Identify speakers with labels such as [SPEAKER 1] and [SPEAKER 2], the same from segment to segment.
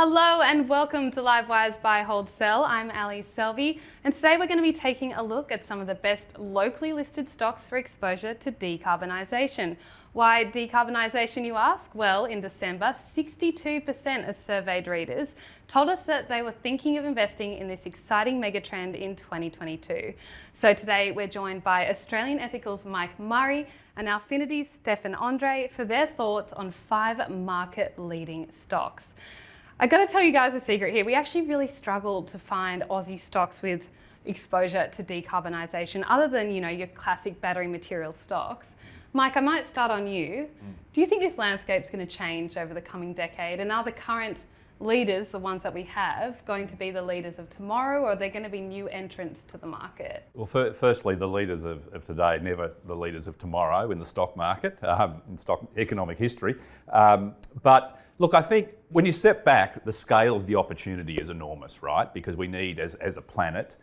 [SPEAKER 1] Hello and welcome to Livewire's Buy, Hold, Sell. I'm Ali Selby and today we're going to be taking a look at some of the best locally listed stocks for exposure to decarbonisation. Why decarbonisation, you ask? Well, in December, 62% of surveyed readers told us that they were thinking of investing in this exciting megatrend in 2022. So today we're joined by Australian Ethical's Mike Murray and Alfinity's Stefan Andre for their thoughts on 5 market-leading stocks. I got to tell you guys a secret here. We actually really struggled to find Aussie stocks with exposure to decarbonisation, other than, you know, your classic battery material stocks. Mike, I might start on you. Do you think this landscape's going to change over the coming decade? And are the current leaders, the ones that we have, going to be the leaders of tomorrow, or are there going to be new entrants to the market?
[SPEAKER 2] Well, firstly, the leaders of today, never the leaders of tomorrow in the stock market, in stock economic history. But look, I think when you step back, the scale of the opportunity is enormous, right? Because we need, as a planet,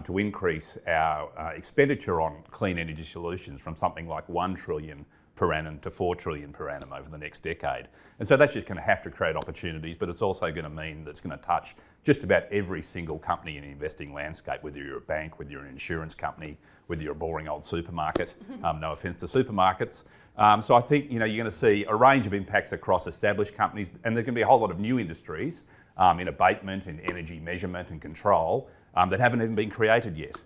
[SPEAKER 2] to increase our expenditure on clean energy solutions from something like 1 trillion per annum to 4 trillion per annum over the next decade. And so that's just going to have to create opportunities, but it's also going to mean that it's going to touch just about every single company in the investing landscape, whether you're a bank, whether you're an insurance company, whether you're a boring old supermarket. No offence to supermarkets. So I think, you know, you're going to see a range of impacts across established companies, and there's going to be a whole lot of new industries in abatement, in energy measurement and control that haven't even been created yet.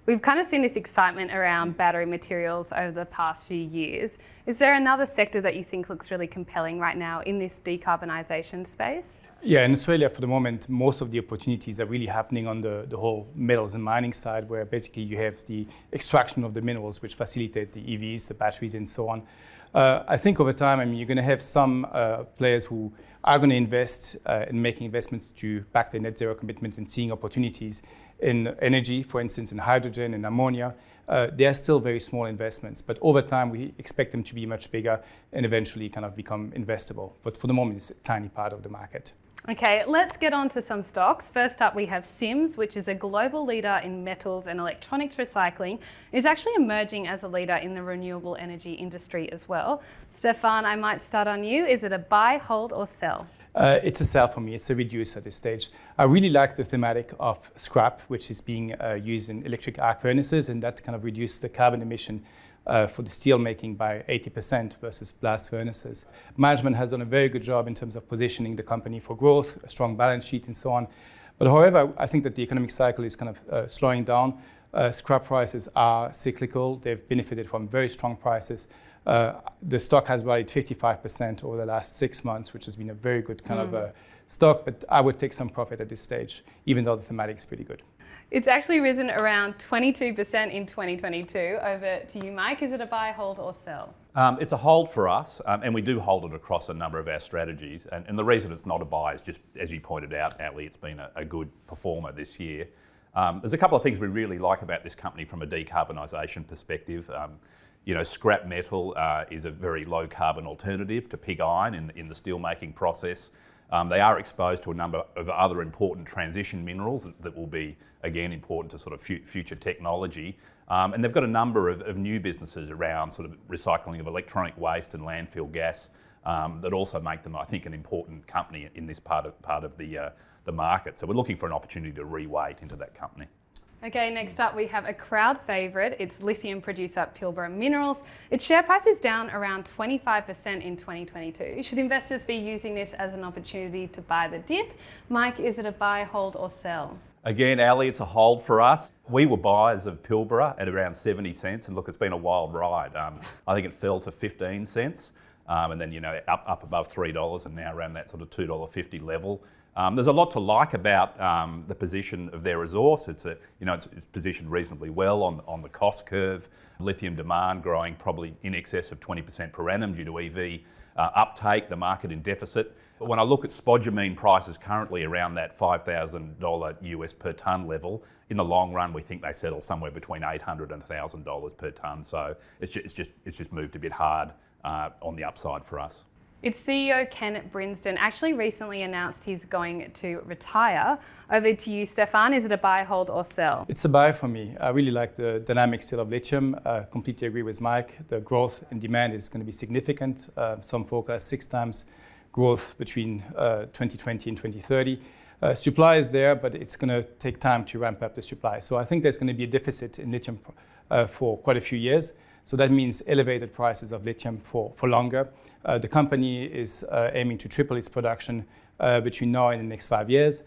[SPEAKER 1] We've kind of seen this excitement around battery materials over the past few years. Is there another sector that you think looks really compelling right now in this decarbonisation space?
[SPEAKER 3] Yeah, in Australia for the moment, most of the opportunities are really happening on the whole metals and mining side, where basically you have the extraction of the minerals which facilitate the EVs, the batteries and so on. I think over time, I mean, you're going to have some players who are going to invest in making investments to back their net zero commitments and seeing opportunities in energy, for instance, in hydrogen and ammonia. They are still very small investments, but over time we expect them to be much bigger and eventually kind of become investable. But for the moment, it's a tiny part of the market.
[SPEAKER 1] Okay, let's get on to some stocks. First up, we have Sims, which is a global leader in metals and electronics recycling. It's actually emerging as a leader in the renewable energy industry as well. Stefan, I might start on you. Is it a buy, hold or sell?
[SPEAKER 3] It's a sell for me. It's a reduce at this stage. I really like the thematic of scrap, which is being used in electric arc furnaces, and that kind of reduced the carbon emission for the steel making by 80% versus blast furnaces. Management has done a very good job in terms of positioning the company for growth, a strong balance sheet and so on. But however, I think that the economic cycle is kind of slowing down. Scrap prices are cyclical. They've benefited from very strong prices. The stock has rallied 55% over the last 6 months, which has been a very good kind of stock, but I would take some profit at this stage, even though the thematic is pretty good.
[SPEAKER 1] It's actually risen around 22% in 2022. Over to you, Mike. Is it a buy, hold or sell?
[SPEAKER 2] It's a hold for us, and we do hold it across a number of our strategies. And the reason it's not a buy is just, as you pointed out, Ali, it's been a good performer this year. There's a couple of things we really like about this company from a decarbonisation perspective. You know, scrap metal is a very low carbon alternative to pig iron in the steel making process. They are exposed to a number of other important transition minerals that will be, again, important to sort of future technology. And they've got a number of new businesses around sort of recycling of electronic waste and landfill gas that also make them, I think, an important company in this part of the market. So we're looking for an opportunity to re-weight into that company.
[SPEAKER 1] Okay, next up we have a crowd favourite. It's lithium producer Pilbara Minerals. Its share price is down around 25% in 2022. Should investors be using this as an opportunity to buy the dip? Mike, is it a buy, hold or sell?
[SPEAKER 2] Again, Ali, it's a hold for us. We were buyers of Pilbara at around 70 cents, and look, it's been a wild ride. I think it fell to 15 cents, and then, you know, up above $3 and now around that sort of $2.50 level. There's a lot to like about the position of their resource. It's positioned reasonably well on the cost curve. Lithium demand growing probably in excess of 20% per annum due to EV uptake, the market in deficit. But when I look at spodumene prices currently around that $5,000 US per tonne level, in the long run we think they settle somewhere between $800 and $1,000 per tonne. So it's just moved a bit hard on the upside for us.
[SPEAKER 1] Its CEO, Ken Brinsden, actually recently announced he's going to retire. Over to you, Stefan. Is it a buy, hold or sell?
[SPEAKER 3] It's a buy for me. I really like the dynamics still of lithium. I completely agree with Mike. The growth in demand is going to be significant. Some forecast 6 times growth between 2020 and 2030. Supply is there, but it's going to take time to ramp up the supply. So I think there's going to be a deficit in lithium for quite a few years. So that means elevated prices of lithium for longer. The company is aiming to triple its production between now and the next 5 years.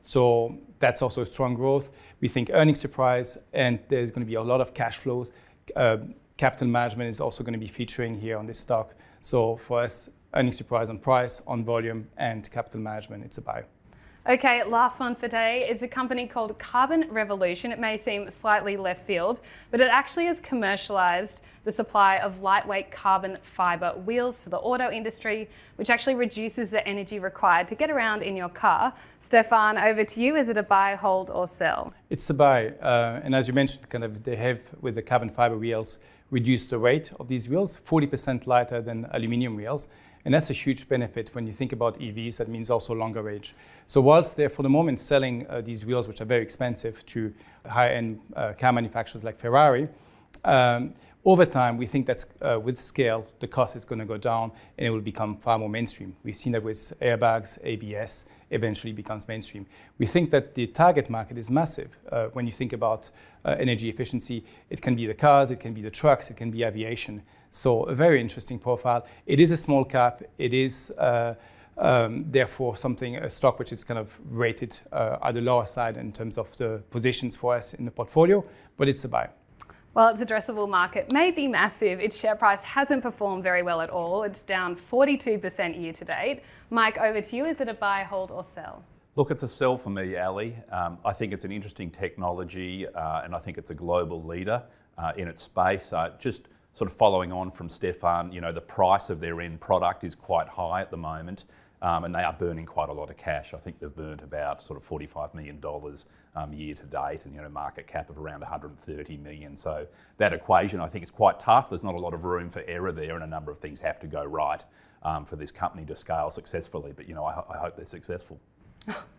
[SPEAKER 3] So that's also strong growth. We think earnings surprise, and there's going to be a lot of cash flows. Capital management is also going to be featuring here on this stock. So for us, earnings surprise on price, on volume, and capital management, it's a buy.
[SPEAKER 1] Okay, last one for today is a company called Carbon Revolution. It may seem slightly left field, but it actually has commercialized the supply of lightweight carbon fiber wheels to the auto industry, which actually reduces the energy required to get around in your car. Stefan, over to you. Is it a buy, hold, or sell?
[SPEAKER 3] It's a buy. And as you mentioned, they have, with the carbon fiber wheels, reduced the weight of these wheels, 40% lighter than aluminum wheels. And that's a huge benefit when you think about EVs. That means also longer range. So whilst they're for the moment selling these wheels, which are very expensive, to high-end car manufacturers like Ferrari, over time we think that with scale the cost is going to go down and it will become far more mainstream. We've seen that with airbags, ABS eventually becomes mainstream. We think that the target market is massive. When you think about energy efficiency, it can be the cars, it can be the trucks, it can be aviation. So a very interesting profile. It is a small cap. It is therefore a stock which is kind of rated at the lower side in terms of the positions for us in the portfolio, but it's a buy.
[SPEAKER 1] Well, its addressable market may be massive. Its share price hasn't performed very well at all. It's down 42% year to date. Mike, over to you. Is it a buy, hold, or sell?
[SPEAKER 2] Look, it's a sell for me, Ali. I think it's an interesting technology and I think it's a global leader in its space. Just sort of following on from Stefan, the price of their end product is quite high at the moment, and they are burning quite a lot of cash. I think they've burnt about sort of $45 million year to date, and a market cap of around 130 million. So that equation, I think, is quite tough. There's not a lot of room for error there, and a number of things have to go right for this company to scale successfully. But I hope they're successful.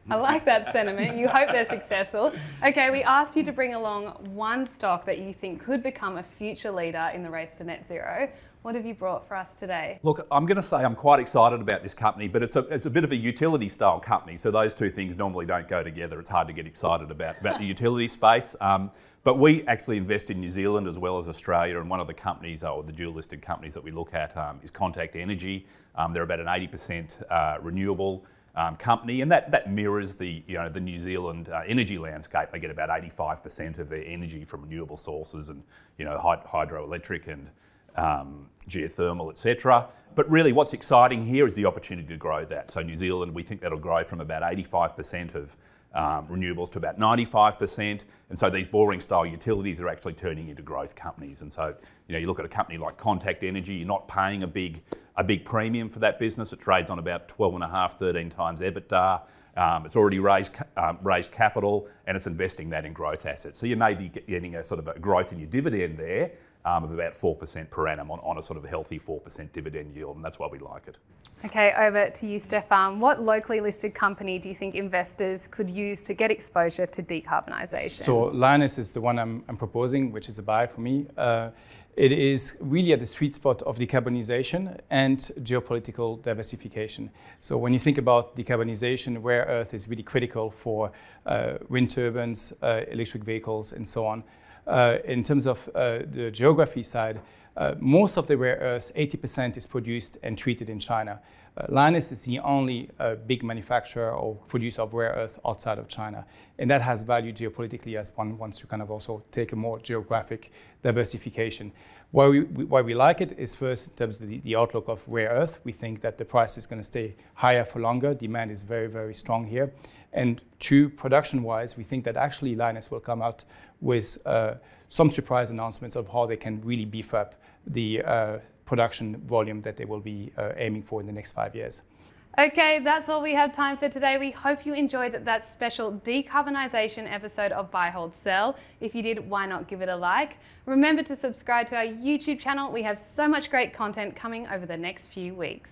[SPEAKER 1] I like that sentiment. You hope they're successful. Okay, we asked you to bring along one stock that you think could become a future leader in the race to net zero. What have you brought for us today?
[SPEAKER 2] Look, I'm going to say I'm quite excited about this company, but it's a bit of a utility style company. So those two things normally don't go together. It's hard to get excited about the utility space. But we actually invest in New Zealand as well as Australia, and one of the companies, or the dual listed companies that we look at is Contact Energy. They're about an 80% renewable company, and that mirrors the New Zealand energy landscape. They get about 85% of their energy from renewable sources, and hydroelectric and geothermal, etc. But really, what's exciting here is the opportunity to grow that. So New Zealand, we think that'll grow from about 85% of renewables to about 95%, and so these boring style utilities are actually turning into growth companies. And so you look at a company like Contact Energy, you're not paying a big premium for that business. It trades on about 12.5, 13 times EBITDA. It's already raised capital, and it's investing that in growth assets. So you may be getting a sort of a growth in your dividend there of about 4% per annum on a sort of healthy 4% dividend yield, and that's why we like it.
[SPEAKER 1] Okay, over to you, Stefan. What locally listed company do you think investors could use to get exposure to decarbonisation?
[SPEAKER 3] So Lynas is the one I'm proposing, which is a buy for me. It is really at the sweet spot of decarbonisation and geopolitical diversification. So when you think about decarbonisation, rare earth is really critical for wind turbines, electric vehicles, and so on. In terms of the geography side, most of the rare earths, 80%, is produced and treated in China. Lynas is the only big manufacturer or producer of rare earth outside of China. And that has value geopolitically as one wants to kind of also take a more geographic diversification. Why we like it is, first, in terms of the outlook of rare earth. We think that the price is going to stay higher for longer. Demand is very, very strong here. And two, production-wise, we think that actually Lynas will come out with some surprise announcements of how they can really beef up the production volume that they will be aiming for in the next 5 years.
[SPEAKER 1] Okay, that's all we have time for today. We hope you enjoyed that special decarbonisation episode of Buy, Hold, Sell. If you did, why not give it a like? Remember to subscribe to our YouTube channel. We have so much great content coming over the next few weeks.